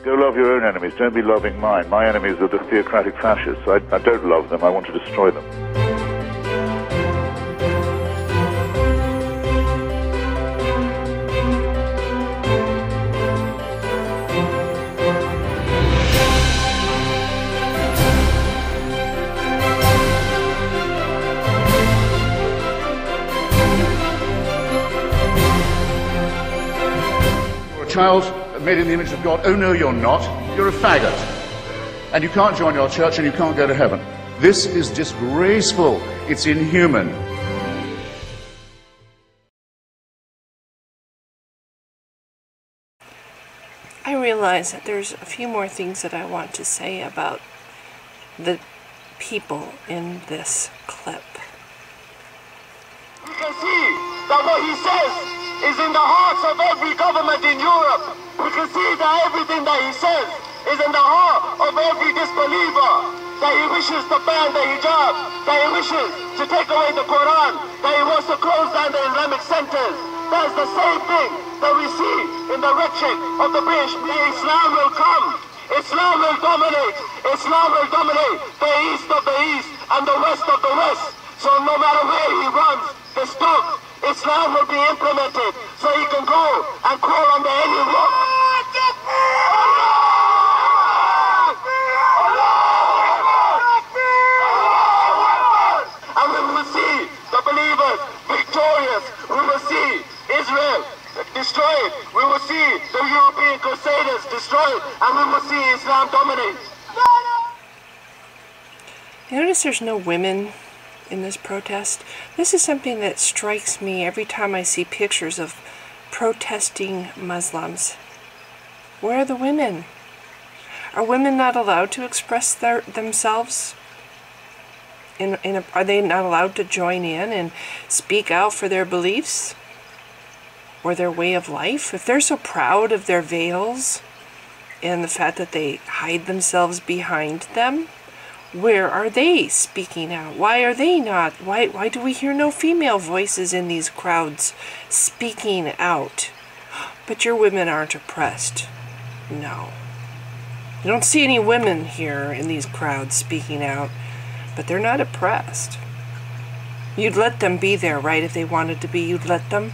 Go love your own enemies. Don't be loving mine. My enemies are the theocratic fascists. I don't love them. I want to destroy them. Child made in the image of God. Oh no, you're not. You're a faggot. And you can't join your church and you can't go to heaven. This is disgraceful. It's inhuman. I realize that there's a few more things that I want to say about the people in this clip. You can see that what he says is in the hearts of every government in Europe. We can see that everything that he says is in the heart of every disbeliever. That he wishes to ban the hijab, that he wishes to take away the Quran, that he wants to close down the Islamic centers. That is the same thing that we see in the rhetoric of the British. Islam will come. Islam will dominate. Islam will dominate the east of the east and the west of the west. So no matter where he runs, this dog, Islam will be implemented, so he can go and crawl under any rock. And we will see the believers victorious. We will see Israel destroyed. We will see the European Crusaders destroyed. And we will see Islam dominate. You notice there's no women in this protest? This is something that strikes me every time I see pictures of protesting Muslims. Where are the women? Are women not allowed to express themselves? Are they not allowed to join in and speak out for their beliefs or their way of life? If they're so proud of their veils and the fact that they hide themselves behind them, where are they speaking out? Why are they not? Why do we hear no female voices in these crowds speaking out? But your women aren't oppressed. No. You don't see any women here in these crowds speaking out, but they're not oppressed. You'd let them be there, right? If they wanted to be, you'd let them.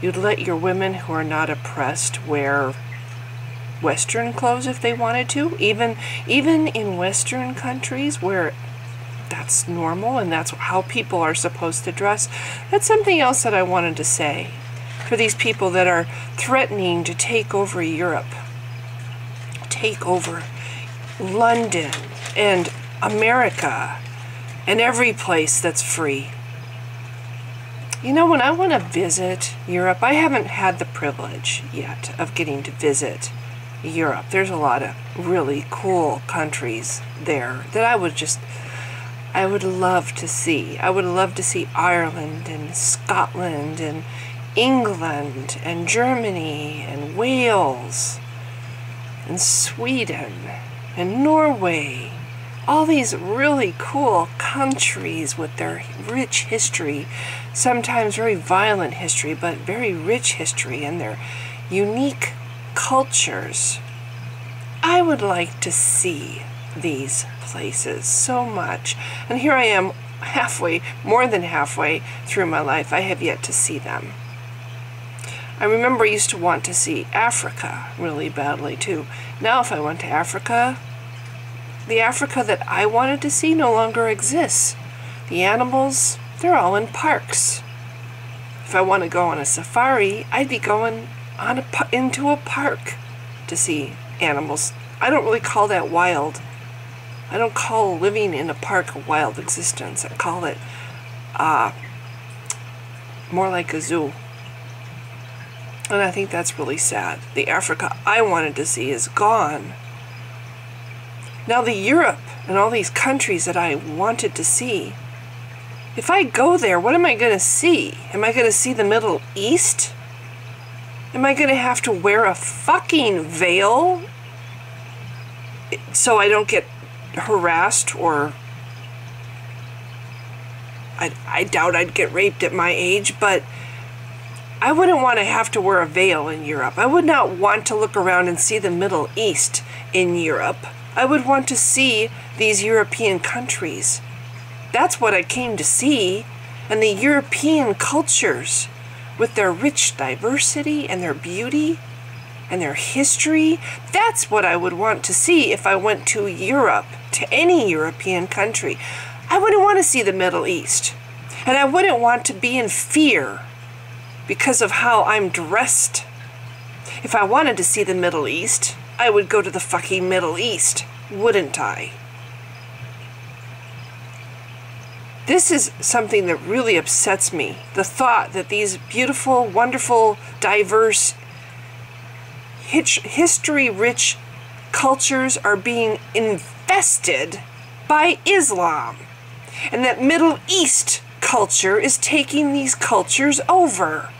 You'd let your women who are not oppressed wear Western clothes if they wanted to, even in Western countries where that's normal and that's how people are supposed to dress. That's something else that I wanted to say for these people that are threatening to take over Europe, take over London and America and every place that's free. You know, when I want to visit Europe, I haven't had the privilege yet of getting to visit Europe. There's a lot of really cool countries there that I would love to see. I would love to see Ireland and Scotland and England and Germany and Wales and Sweden and Norway. All these really cool countries with their rich history, sometimes very violent history, but very rich history, and their unique cultures. I would like to see these places so much. And here I am more than halfway through my life. I have yet to see them. I remember I used to want to see Africa really badly too. Now if I went to Africa, the Africa that I wanted to see no longer exists. The animals, they're all in parks. If I want to go on a safari, I'd be going into a park to see animals. I don't really call that wild. I don't call living in a park a wild existence. I call it more like a zoo. And I think that's really sad. The Africa I wanted to see is gone. Now the Europe and all these countries that I wanted to see, if I go there, what am I going to see? Am I going to see the Middle East? Am I going to have to wear a fucking veil so I don't get harassed, or I doubt I'd get raped at my age, but I wouldn't want to have to wear a veil in Europe. I would not want to look around and see the Middle East in Europe. I would want to see these European countries. That's what I came to see. And the European cultures, with their rich diversity and their beauty and their history, that's what I would want to see if I went to Europe, to any European country. I wouldn't want to see the Middle East. And I wouldn't want to be in fear because of how I'm dressed. If I wanted to see the Middle East, I would go to the fucking Middle East, wouldn't I? This is something that really upsets me. The thought that these beautiful, wonderful, diverse, history-rich cultures are being infested by Islam. And that Middle East culture is taking these cultures over.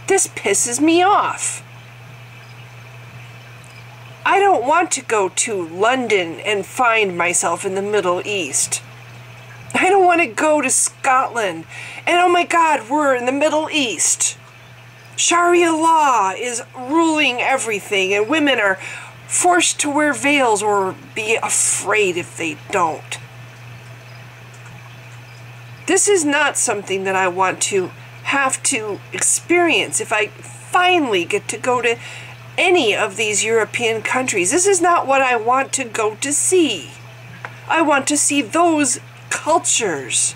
This pisses me off. I don't want to go to London and find myself in the Middle East. I don't want to go to Scotland and oh my God, we're in the Middle East. Sharia law is ruling everything and women are forced to wear veils or be afraid if they don't. This is not something that I want to have to experience if I finally get to go to any of these European countries. This is not what I want to go to see. I want to see those cultures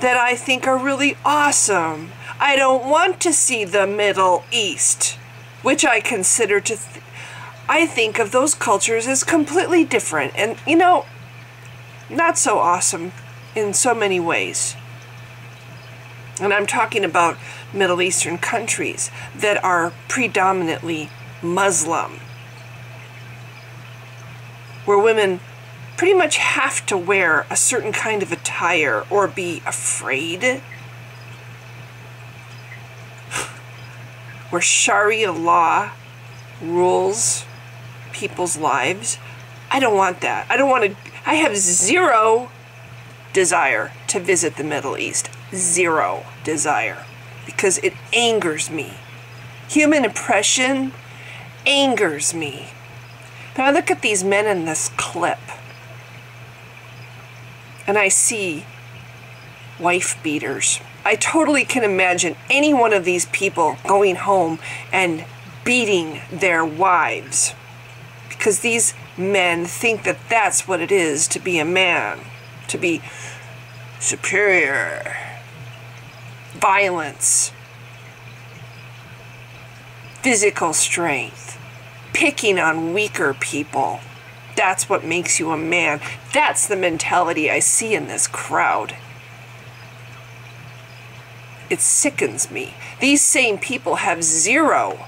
that I think are really awesome. I don't want to see the Middle East, which I consider to... I think of those cultures as completely different and, you know, not so awesome in so many ways. And I'm talking about Middle Eastern countries that are predominantly Muslim, where women pretty much have to wear a certain kind of attire or be afraid, where Sharia law rules people's lives. I don't want that. I don't want to... I have zero desire to visit the Middle East. Zero desire. Because it angers me. Human oppression angers me. Now I look at these men in this clip and I see wife beaters. I totally can imagine any one of these people going home and beating their wives because these men think that that's what it is to be a man, to be superior. Violence, physical strength, picking on weaker people. That's what makes you a man. That's the mentality I see in this crowd. It sickens me. These same people have zero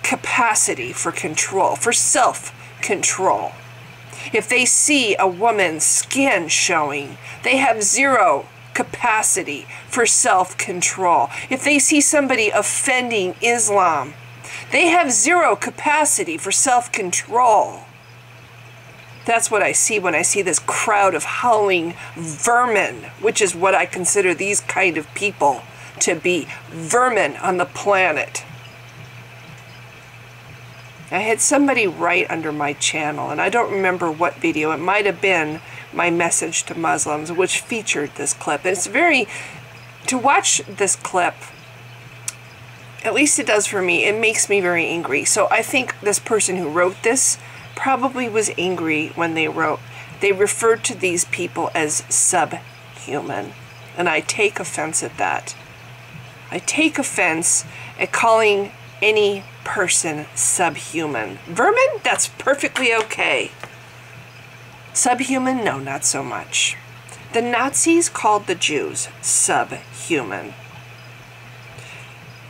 capacity for control, for self-control. If they see a woman's skin showing, they have zero capacity for self-control. If they see somebody offending Islam, they have zero capacity for self-control. That's what I see when I see this crowd of howling vermin, which is what I consider these kind of people to be, vermin on the planet. I had somebody write under my channel, and I don't remember what video. It might have been my message to Muslims, which featured this clip. And it's very... To watch this clip, at least it does for me, it makes me very angry. So I think this person who wrote this probably was angry when they wrote. They referred to these people as subhuman. And I take offense at that. I take offense at calling any person subhuman. Vermin? That's perfectly okay. Subhuman? No, not so much. The Nazis called the Jews subhuman.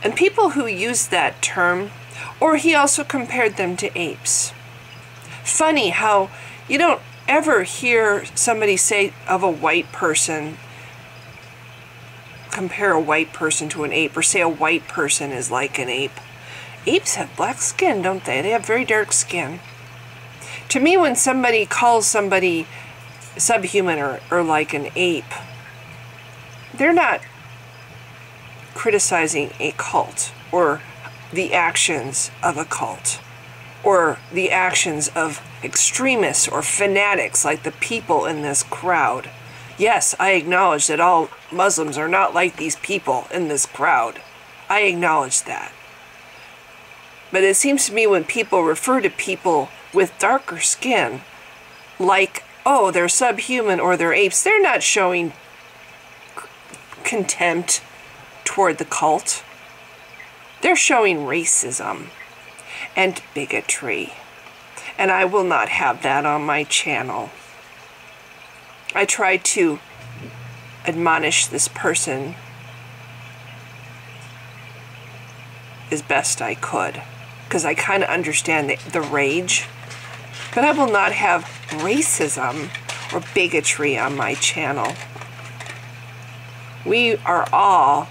And people who used that term, or he also compared them to apes. Funny how you don't ever hear somebody say of a white person, compare a white person to an ape, or say a white person is like an ape. Apes have black skin, don't they? They have very dark skin. To me, when somebody calls somebody subhuman or like an ape, they're not criticizing a cult or the actions of a cult or the actions of extremists or fanatics like the people in this crowd. Yes, I acknowledge that all Muslims are not like these people in this crowd. I acknowledge that. But it seems to me when people refer to people with darker skin like, oh, they're subhuman or they're apes, they're not showing contempt toward the cult. They're showing racism and bigotry. And I will not have that on my channel. I tried to admonish this person as best I could, because I kind of understand the rage. But I will not have racism or bigotry on my channel. We are all,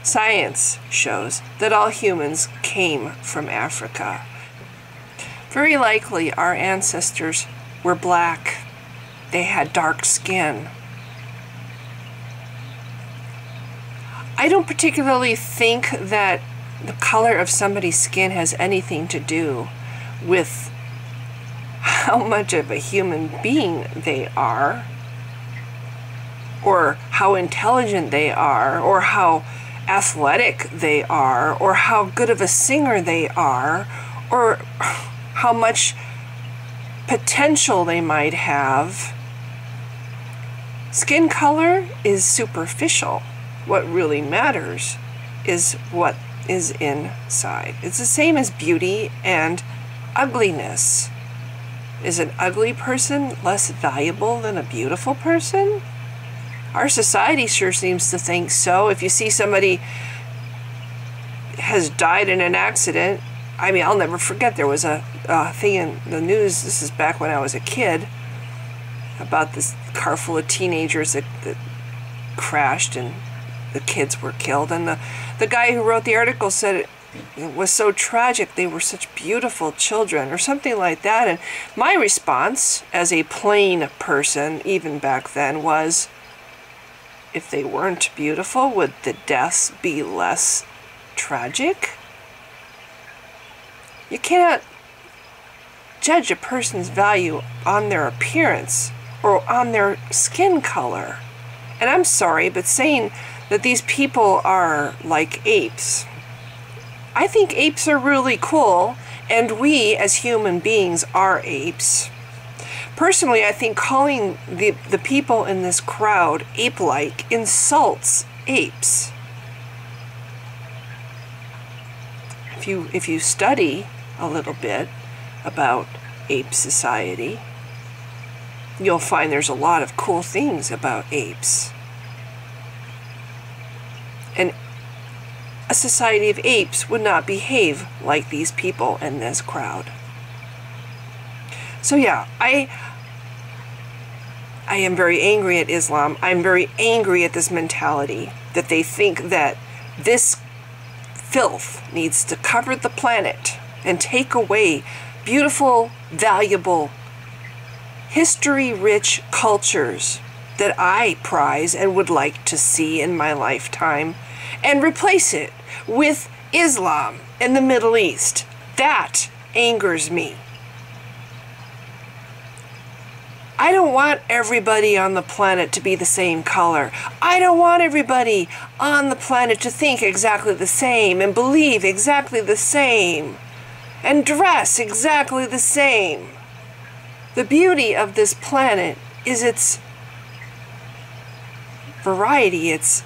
science shows that all humans came from Africa. Very likely our ancestors were black. They had dark skin. I don't particularly think that the color of somebody's skin has anything to do with how much of a human being they are, or how intelligent they are, or how athletic they are, or how good of a singer they are, or how much potential they might have. Skin color is superficial. What really matters is what is inside. It's the same as beauty and ugliness. Is an ugly person less valuable than a beautiful person? Our society sure seems to think so. If you see somebody has died in an accident, I mean, I'll never forget, there was a thing in the news, this is back when I was a kid, about this car full of teenagers that crashed and the kids were killed. And the guy who wrote the article said it was so tragic, they were such beautiful children, or something like that. And my response as a plain person, even back then, was, if they weren't beautiful, would the deaths be less tragic? You cannot judge a person's value on their appearance or on their skin color. And I'm sorry, but saying that these people are like apes, I think apes are really cool, and we as human beings are apes. Personally, I think calling the people in this crowd ape-like insults apes. If you study a little bit about ape society, you'll find there's a lot of cool things about apes. And a society of apes would not behave like these people in this crowd. So yeah, I am very angry at Islam. I'm very angry at this mentality that they think that this filth needs to cover the planet and take away beautiful, valuable, history-rich cultures that I prize and would like to see in my lifetime, and replace it with Islam in the Middle East. That angers me. I don't want everybody on the planet to be the same color. I don't want everybody on the planet to think exactly the same and believe exactly the same and dress exactly the same. The beauty of this planet is its variety, its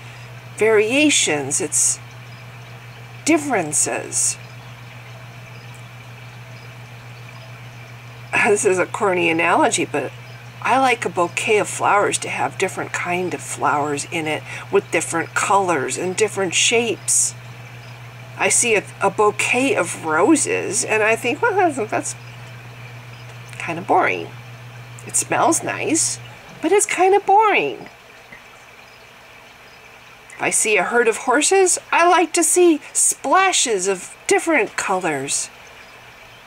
variations, its differences. This is a corny analogy, but I like a bouquet of flowers to have different kind of flowers in it with different colors and different shapes. I see a bouquet of roses and I think, well, that's kind of boring. It smells nice, but it's kind of boring. If I see a herd of horses, I like to see splashes of different colors.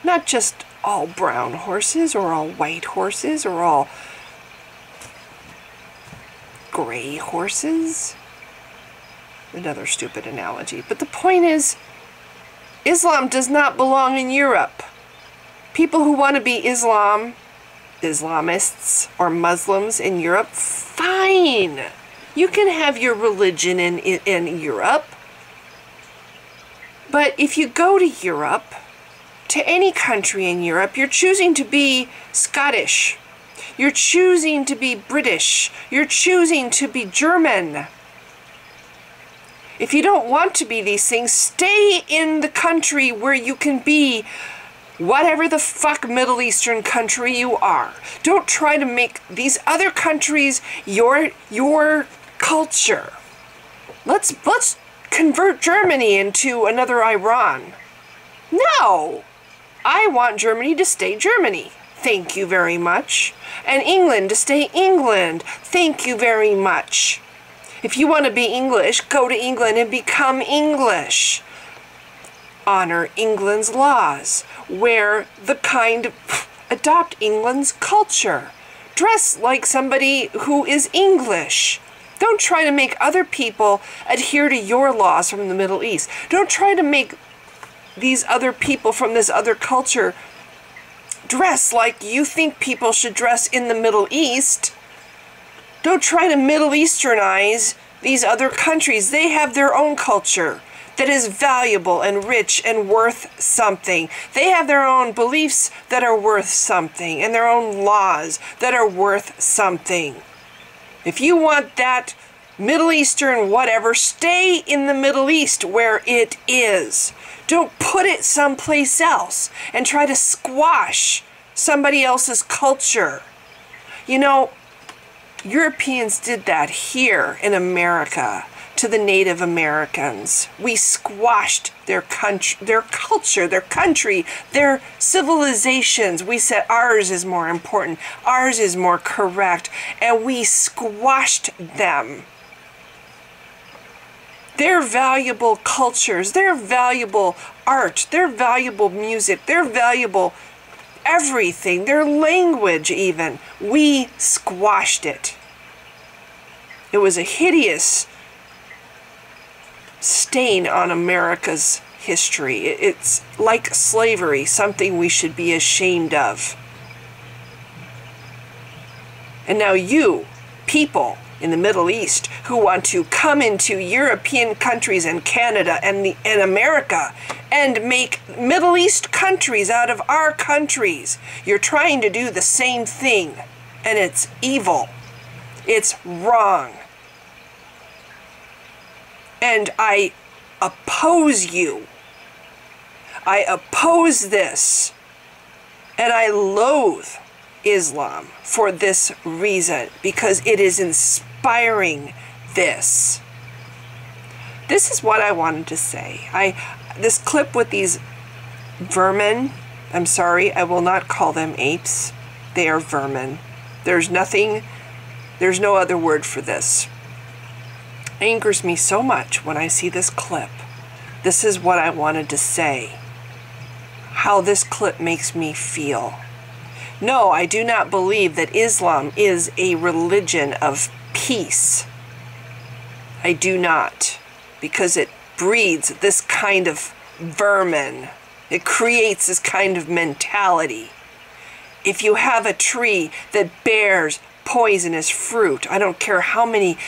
Not just all brown horses or all white horses or all gray horses. Another stupid analogy. But the point is, Islam does not belong in Europe. People who want to be Islamists or Muslims in Europe, fine. You can have your religion in Europe. But if you go to Europe, to any country in Europe, you're choosing to be Scottish. You're choosing to be British. You're choosing to be German. If you don't want to be these things, stay in the country where you can be whatever the fuck Middle Eastern country you are. Don't try to make these other countries your culture. Let's convert Germany into another Iran. No! I want Germany to stay Germany. Thank you very much. And England to stay England. Thank you very much. If you want to be English, go to England and become English. Honor England's laws. Adopt England's culture. Dress like somebody who is English. Don't try to make other people adhere to your laws from the Middle East. Don't try to make these other people from this other culture dress like you think people should dress in the Middle East. Don't try to Middle Easternize these other countries. They have their own culture that is valuable and rich and worth something. They have their own beliefs that are worth something and their own laws that are worth something. If you want that Middle Eastern whatever, stay in the Middle East where it is. Don't put it someplace else and try to squash somebody else's culture. You know, Europeans did that here in America to the Native Americans. We squashed their country, their culture, their country, their civilizations. We said ours is more important, ours is more correct, and we squashed them. Their valuable cultures, their valuable art, their valuable music, their valuable everything, their language even, we squashed it. It was a hideous stain on America's history. It's like slavery, something we should be ashamed of. And now you, people in the Middle East who want to come into European countries and Canada and America and make Middle East countries out of our countries, you're trying to do the same thing, and it's evil. It's wrong. And I oppose you. I oppose this. And I loathe Islam for this reason, because it is inspiring this. This is what I wanted to say. This clip with these vermin, I'm sorry, I will not call them apes. They are vermin. There's no other word for this. Angers me so much when I see this clip. This is what I wanted to say. How this clip makes me feel. No, I do not believe that Islam is a religion of peace. I do not. Because it breeds this kind of vermin. It creates this kind of mentality. If you have a tree that bears poisonous fruit, I don't care how many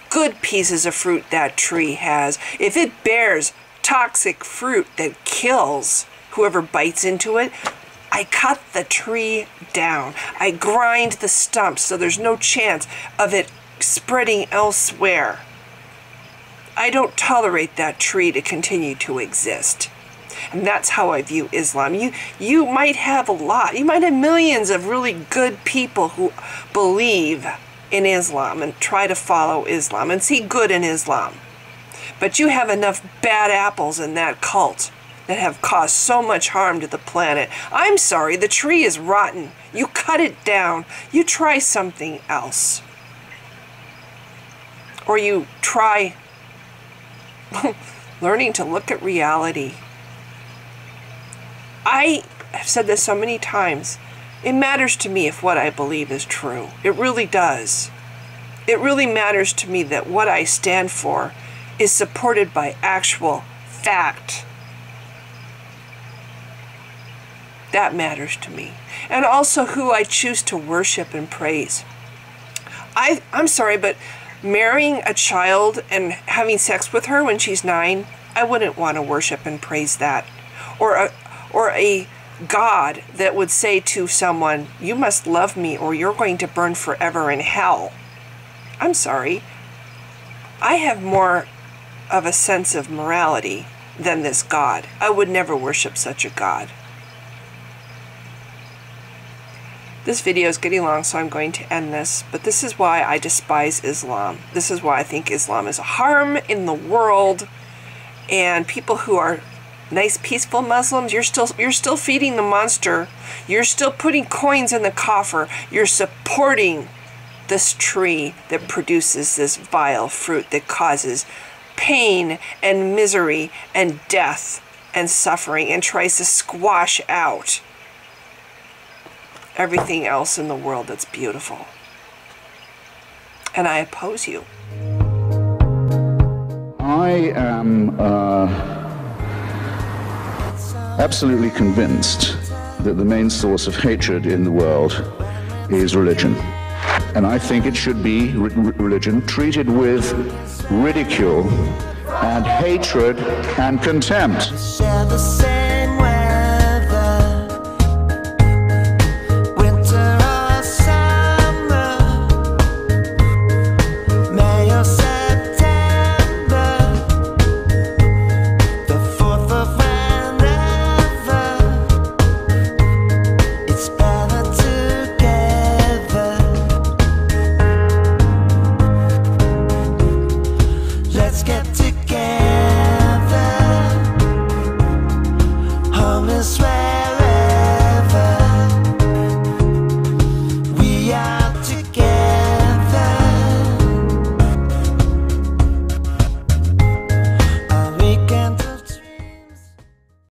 good pieces of fruit that tree has, if it bears toxic fruit that kills whoever bites into it, I cut the tree down. I grind the stumps so there's no chance of it spreading elsewhere. I don't tolerate that tree to continue to exist. And that's how I view Islam. You might have you might have millions of really good people who believe in Islam and try to follow Islam and see good in Islam. But you have enough bad apples in that cult that have caused so much harm to the planet. I'm sorry, the tree is rotten. You cut it down. You try something else. Or you try learning to look at reality. I have said this so many times. It matters to me if what I believe is true. It really does. It really matters to me that what I stand for is supported by actual fact. That matters to me. And also who I choose to worship and praise. I'm sorry, but marrying a child and having sex with her when she's 9, I wouldn't want to worship and praise that. Or a God that would say to someone, you must love me or you're going to burn forever in hell. I'm sorry. I have more of a sense of morality than this God. I would never worship such a God. This video is getting long, so I'm going to end this, but this is why I despise Islam. This is why I think Islam is a harm in the world, and people who are nice, peaceful Muslims, you're still feeding the monster. You're still putting coins in the coffer. You're supporting this tree that produces this vile fruit that causes pain and misery and death and suffering and tries to squash out everything else in the world that's beautiful. And I oppose you. I am absolutely convinced that the main source of hatred in the world is religion. And I think it should be religion treated with ridicule and hatred and contempt.